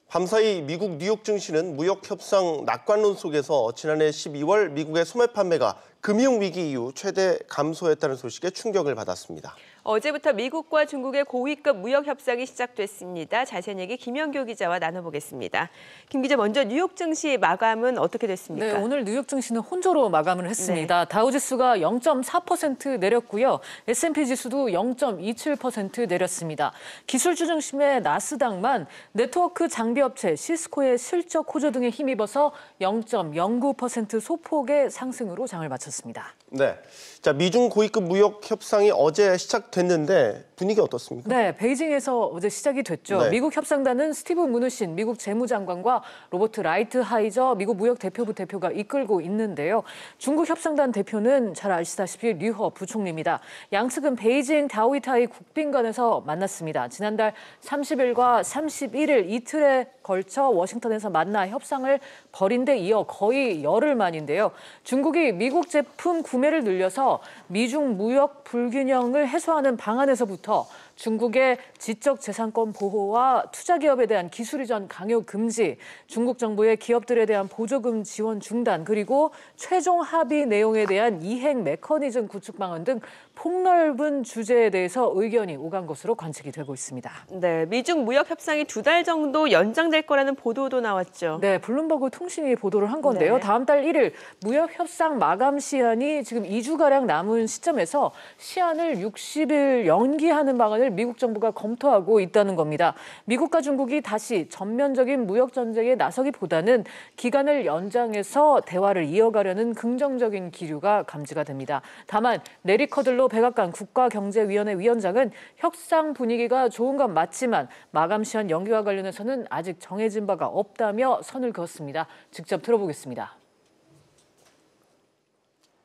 밤사이 미국 뉴욕 증시는 무역 협상 낙관론 속에서 지난해 12월 미국의 소매 판매가 금융위기 이후 최대 감소했다는 소식에 충격을 받았습니다. 어제부터 미국과 중국의 고위급 무역 협상이 시작됐습니다. 자세한 얘기 김연교 기자와 나눠보겠습니다. 김 기자, 먼저 뉴욕 증시 마감은 어떻게 됐습니까? 네, 오늘 뉴욕 증시는 혼조로 마감을 했습니다. 네. 다우지수가 0.4% 내렸고요. S&P 지수도 0.27% 내렸습니다. 기술주 중심의 나스닥만 네트워크 장비업체 시스코의 실적 호조 등에 힘입어서 0.09% 소폭의 상승으로 장을 마쳤습니다. 네, 자 미중 고위급 무역 협상이 어제 시작됐는데 분위기 어떻습니까? 네, 베이징에서 어제 시작이 됐죠. 네. 미국 협상단은 스티브 무누신 미국 재무장관과 로버트 라이트하이저 미국 무역 대표부 대표가 이끌고 있는데요. 중국 협상단 대표는 잘 아시다시피 류허 부총리입니다. 양측은 베이징 다오이타이 국빈관에서 만났습니다. 지난달 30일과 31일 이틀에 걸쳐 워싱턴에서 만나 협상을 벌인 데 이어 거의 열흘 만인데요. 중국이 미국 제품 구매를 늘려서 미중 무역 불균형을 해소하는 방안에서부터 중국의 지적재산권 보호와 투자기업에 대한 기술이전 강요 금지, 중국 정부의 기업들에 대한 보조금 지원 중단, 그리고 최종 합의 내용에 대한 이행 메커니즘 구축 방안 등 폭넓은 주제에 대해서 의견이 오간 것으로 관측이 되고 있습니다. 네, 미중 무역 협상이 2달 정도 연장될 거라는 보도도 나왔죠. 네, 블룸버그 통신이 보도를 한 건데요. 네. 다음 달 1일 무역 협상 마감 시한이 지금 2주가량 남은 시점에서 시한을 60일 연기하는 방안을 미국 정부가 검토하고 있다는 겁니다. 미국과 중국이 다시 전면적인 무역 전쟁에 나서기보다는 기간을 연장해서 대화를 이어가려는 긍정적인 기류가 감지가 됩니다. 다만 내리 커들로 백악관 국가경제위원회 위원장은 협상 분위기가 좋은 건 맞지만 마감 시한 연기와 관련해서는 아직 정해진 바가 없다며 선을 그었습니다. 직접 들어보겠습니다.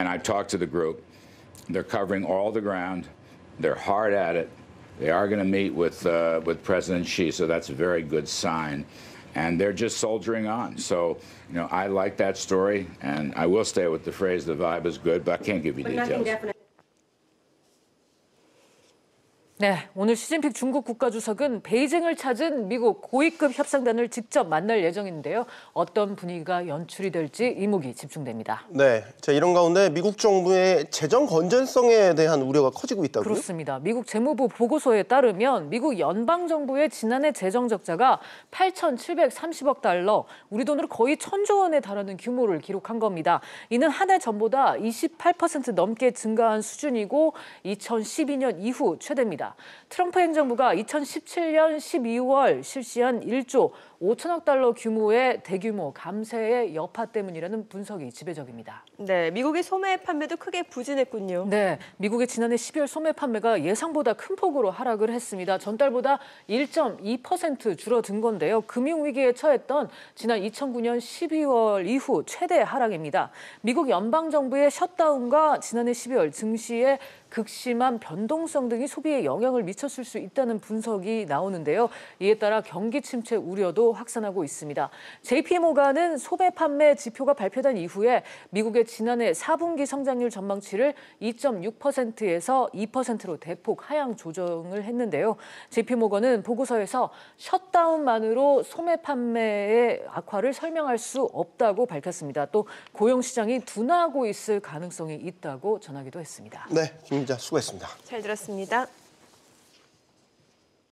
And I've talked to the group. They're covering all the ground. They're hard at it. They are going to meet with President Xi, so that's a very good sign. And they're just soldiering on. So, you know, I like that story, and I will stay with the phrase, the vibe is good, but I can't give you details. 네, 오늘 시진핑 중국 국가주석은 베이징을 찾은 미국 고위급 협상단을 직접 만날 예정인데요. 어떤 분위기가 연출이 될지 이목이 집중됩니다. 네, 자, 이런 가운데 미국 정부의 재정 건전성에 대한 우려가 커지고 있다고요? 그렇습니다. 미국 재무부 보고서에 따르면 미국 연방정부의 지난해 재정 적자가 8,730억 달러, 우리 돈으로 거의 1,000조 원에 달하는 규모를 기록한 겁니다. 이는 한 해 전보다 28% 넘게 증가한 수준이고 2012년 이후 최대입니다. 트럼프 행정부가 2017년 12월 실시한 1조 5천억 달러 규모의 대규모 감세의 여파 때문이라는 분석이 지배적입니다. 네, 미국의 소매 판매도 크게 부진했군요. 네, 미국의 지난해 12월 소매 판매가 예상보다 큰 폭으로 하락을 했습니다. 전달보다 1.2% 줄어든 건데요. 금융위기에 처했던 지난 2009년 12월 이후 최대 하락입니다. 미국 연방정부의 셧다운과 지난해 12월 증시의 극심한 변동성 등이 소비에 영향을 미쳤을 수 있다는 분석이 나오는데요. 이에 따라 경기 침체 우려도 확산하고 있습니다. JP모간은 소매 판매 지표가 발표된 이후에 미국의 지난해 4분기 성장률 전망치를 2.6%에서 2%로 대폭 하향 조정을 했는데요. JP모건은 보고서에서 셧다운만으로 소매 판매의 악화를 설명할 수 없다고 밝혔습니다. 또 고용시장이 둔화하고 있을 가능성이 있다고 전하기도 했습니다. 네, 김 기자 수고했습니다. 잘 들었습니다.